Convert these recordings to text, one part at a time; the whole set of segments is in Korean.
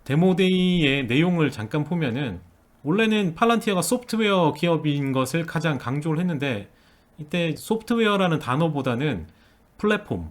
데모데이의 내용을 잠깐 보면은 원래는 팔란티어가 소프트웨어 기업인 것을 가장 강조를 했는데 이때 소프트웨어라는 단어보다는 플랫폼,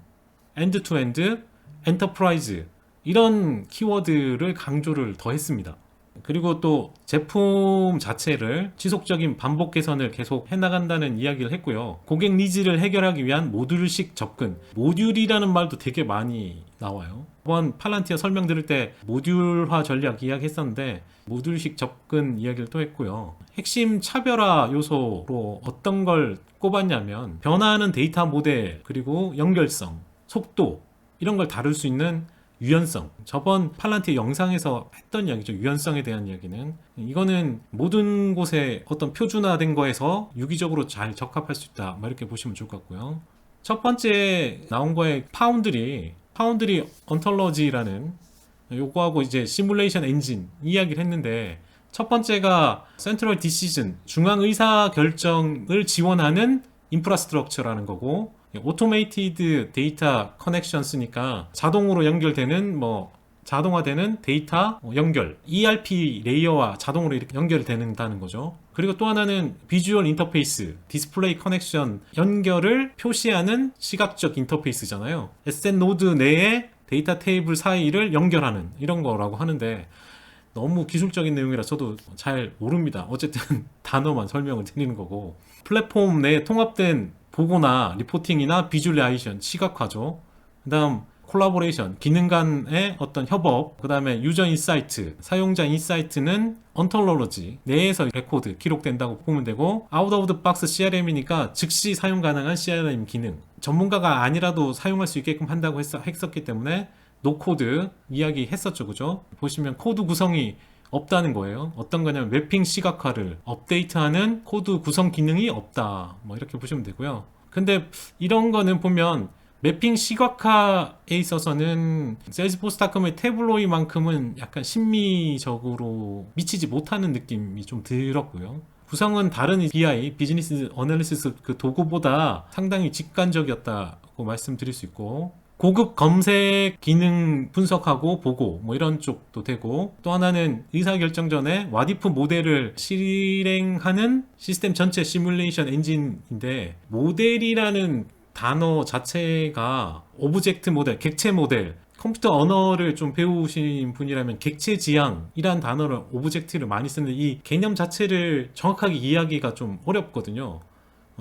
엔드 투 엔드, 엔터프라이즈 이런 키워드를 강조를 더 했습니다. 그리고 또 제품 자체를 지속적인 반복 개선을 계속 해나간다는 이야기를 했고요. 고객 니즈를 해결하기 위한 모듈식 접근. 모듈이라는 말도 되게 많이 나와요. 이번 팔란티어 설명 들을 때 모듈화 전략 이야기했었는데 모듈식 접근 이야기를 또 했고요. 핵심 차별화 요소로 어떤 걸 꼽았냐면 변화하는 데이터 모델 그리고 연결성, 속도 이런 걸 다룰 수 있는 유연성. 저번 팔란티어 영상에서 했던 이야기죠. 유연성에 대한 이야기는. 이거는 모든 곳에 어떤 표준화된 거에서 유기적으로 잘 적합할 수 있다. 이렇게 보시면 좋을 것 같고요. 첫 번째 나온 거에 파운드리 언톨러지라는 요거하고 이제 시뮬레이션 엔진 이야기를 했는데 첫 번째가 센트럴 디시전, 중앙 의사 결정을 지원하는 인프라스트럭처라는 거고 오토메이티드 데이터 커넥션스니까 자동으로 연결되는 자동화되는 데이터 연결 ERP 레이어와 자동으로 이렇게 연결되는다는 거죠. 그리고 또 하나는 비주얼 인터페이스 디스플레이 커넥션 연결을 표시하는 시각적 인터페이스잖아요. 에셋 노드 내에 데이터 테이블 사이를 연결하는 이런 거라고 하는데 너무 기술적인 내용이라 저도 잘 모릅니다. 어쨌든 단어만 설명을 드리는 거고 플랫폼 내에 통합된 보고나 리포팅이나 비주얼라이제이션 시각화죠. 그 다음 콜라보레이션 기능 간의 어떤 협업, 그 다음에 유저 인사이트, 사용자 인사이트는 언톨러지 내에서 레코드 기록된다고 보면 되고 아웃 오브 더 박스 CRM이니까 즉시 사용 가능한 CRM 기능 전문가가 아니라도 사용할 수 있게끔 한다고 했었기 때문에 노코드 이야기 했었죠. 그죠? 보시면 코드 구성이 없다는 거예요. 어떤 거냐면 맵핑 시각화를 업데이트하는 코드 구성 기능이 없다. 이렇게 보시면 되고요. 근데 이런 거는 보면 맵핑 시각화에 있어서는 세일즈포스닷컴의 태블로이만큼은 약간 심미적으로 미치지 못하는 느낌이 좀 들었고요. 구성은 다른 BI, 비즈니스 어널리시스 그 도구보다 상당히 직관적이었다고 말씀드릴 수 있고 고급 검색 기능 분석하고 보고 이런 쪽도 되고 또 하나는 의사결정 전에 와디프 모델을 실행하는 시스템 전체 시뮬레이션 엔진인데 모델이라는 단어 자체가 오브젝트 모델, 객체 모델 컴퓨터 언어를 좀 배우신 분이라면 객체 지향이란 단어를 오브젝트를 많이 쓰는데 이 개념 자체를 정확하게 이해하기가 좀 어렵거든요.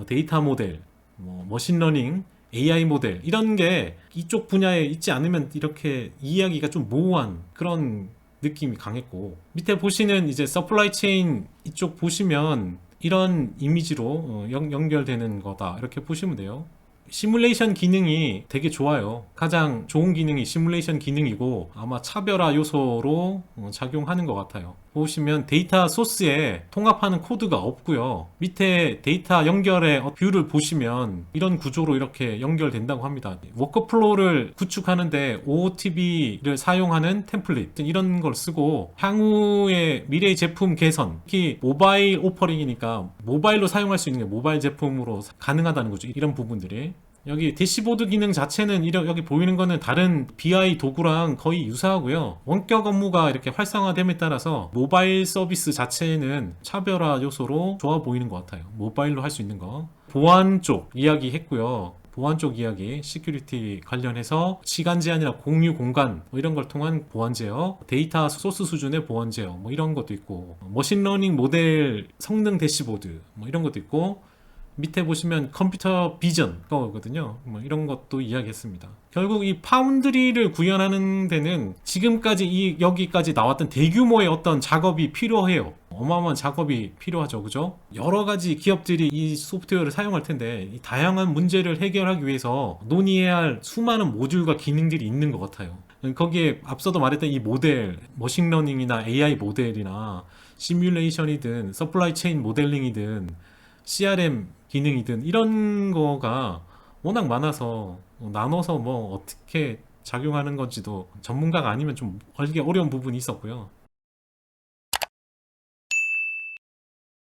데이터 모델, 머신러닝 AI 모델 이런 게 이쪽 분야에 있지 않으면 이렇게 이해하기가 좀 모호한 그런 느낌이 강했고 밑에 보시는 이제 서플라이 체인 이쪽 보시면 이런 이미지로 연결되는 거다 이렇게 보시면 돼요. 시뮬레이션 기능이 되게 좋아요. 가장 좋은 기능이 시뮬레이션 기능이고 아마 차별화 요소로 작용하는 것 같아요. 보시면 데이터 소스에 통합하는 코드가 없고요. 밑에 데이터 연결의 뷰를 보시면 이런 구조로 이렇게 연결된다고 합니다. 워크플로우를 구축하는데 OOTB를 사용하는 템플릿 이런 걸 쓰고 향후의 미래의 제품 개선 특히 모바일 오퍼링이니까 모바일로 사용할 수 있는 게 모바일 제품으로 가능하다는 거죠. 이런 부분들이 여기 대시보드 기능 자체는 여기 보이는 거는 다른 BI 도구랑 거의 유사하고요. 원격 업무가 이렇게 활성화됨에 따라서 모바일 서비스 자체는 차별화 요소로 좋아 보이는 것 같아요. 모바일로 할 수 있는 거. 보안 쪽 이야기 했고요. 보안 쪽 이야기, 시큐리티 관련해서 시간 제한이나 공유 공간 이런 걸 통한 보안 제어, 데이터 소스 수준의 보안 제어 이런 것도 있고 머신러닝 모델 성능 대시보드 이런 것도 있고 밑에 보시면 컴퓨터 비전 거거든요. 이런 것도 이야기했습니다. 결국 이 파운드리를 구현하는 데는 지금까지 여기까지 나왔던 대규모의 어떤 작업이 필요해요. 어마어마한 작업이 필요하죠. 그죠? 여러 가지 기업들이 이 소프트웨어를 사용할 텐데 이 다양한 문제를 해결하기 위해서 논의해야 할 수많은 모듈과 기능들이 있는 것 같아요. 거기에 앞서도 말했던 이 모델, 머신러닝이나 AI 모델이나 시뮬레이션이든 서플라이 체인 모델링이든 CRM 기능이든 이런 거가 워낙 많아서 나눠서 어떻게 작용하는 건지도 전문가가 아니면 좀 알기 어려운 부분이 있었고요.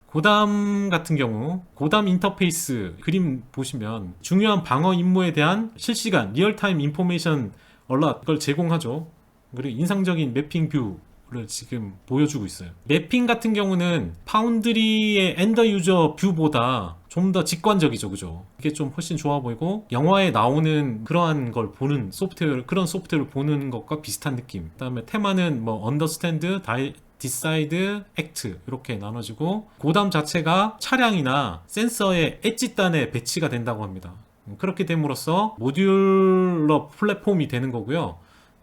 고담 같은 경우 고담 인터페이스 그림 보시면 중요한 방어 임무에 대한 실시간 리얼타임 인포메이션 얼럿 그걸 제공하죠. 그리고 인상적인 매핑 뷰를 를 지금 보여주고 있어요. 맵핑 같은 경우는 파운드리의 엔더 유저 뷰보다 좀 더 직관적이죠, 그죠? 이게 좀 훨씬 좋아 보이고 영화에 나오는 그러한 걸 보는 소프트웨어, 그런 소프트웨어를 보는 것과 비슷한 느낌. 그다음에 테마는 뭐 언더스탠드, 디사이드, 액트 이렇게 나눠지고 고담 자체가 차량이나 센서의 엣지단에 배치가 된다고 합니다. 그렇게 됨으로써 모듈러 플랫폼이 되는 거고요.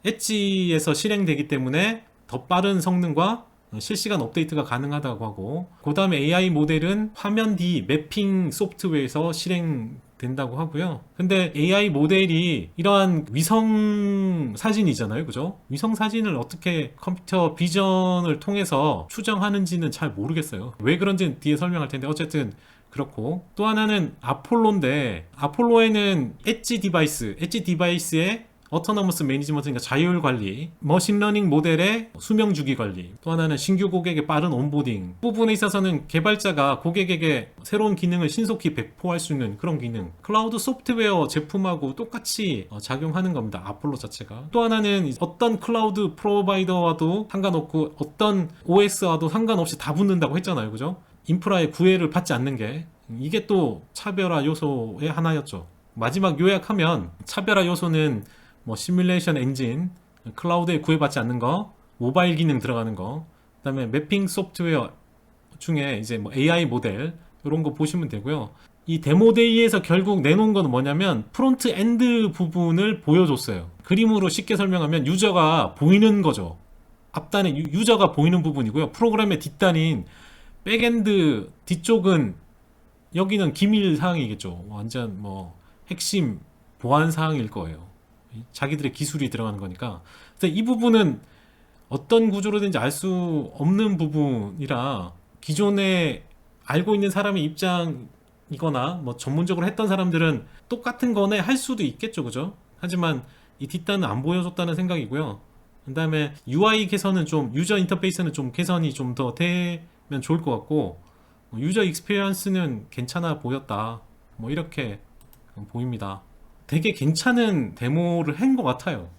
엣지에서 실행되기 때문에 더 빠른 성능과 실시간 업데이트가 가능하다고 하고, 그 다음에 AI 모델은 화면 뒤 매핑 소프트웨어에서 실행된다고 하고요. 근데 AI 모델이 이러한 위성 사진이잖아요, 그죠? 위성 사진을 어떻게 컴퓨터 비전을 통해서 추정하는지는 잘 모르겠어요. 왜 그런지는 뒤에 설명할 텐데, 어쨌든 그렇고, 또 하나는 아폴로인데, 아폴로에는 엣지 디바이스에 어토너머스 매니지먼트, 그러니까 자율 관리, 머신러닝 모델의 수명 주기 관리, 또 하나는 신규 고객의 빠른 온보딩 부분에 있어서는 개발자가 고객에게 새로운 기능을 신속히 배포할 수 있는 그런 기능, 클라우드 소프트웨어 제품하고 똑같이 작용하는 겁니다. 아폴로 자체가. 또 하나는 어떤 클라우드 프로바이더와도 상관없고 어떤 OS와도 상관없이 다 붙는다고 했잖아요, 그죠? 인프라의 구애를 받지 않는 게, 이게 또 차별화 요소의 하나였죠. 마지막 요약하면 차별화 요소는 뭐 시뮬레이션 엔진, 클라우드에 구애받지 않는 거, 모바일 기능 들어가는 거, 그다음에 매핑 소프트웨어 중에 이제 뭐 AI 모델 이런 거 보시면 되고요. 이 데모데이에서 결국 내놓은 건 뭐냐면 프론트 엔드 부분을 보여줬어요. 그림으로 쉽게 설명하면 유저가 보이는 거죠. 앞단에 유저가 보이는 부분이고요. 프로그램의 뒷단인 백엔드 뒤쪽은, 여기는 기밀 사항이겠죠. 완전 뭐 핵심 보안 사항일 거예요. 자기들의 기술이 들어가는 거니까. 그래서 이 부분은 어떤 구조로든지 알 수 없는 부분이라 기존에 알고 있는 사람의 입장이거나 뭐 전문적으로 했던 사람들은 똑같은 거네 할 수도 있겠죠, 그죠? 하지만 이 뒷단은 안 보여줬다는 생각이고요. 그 다음에 UI 개선은 좀, 유저 인터페이스는 좀 개선이 좀 더 되면 좋을 것 같고, 유저 익스피리언스는 괜찮아 보였다, 뭐 이렇게 보입니다. 되게 괜찮은 데모를 한 것 같아요.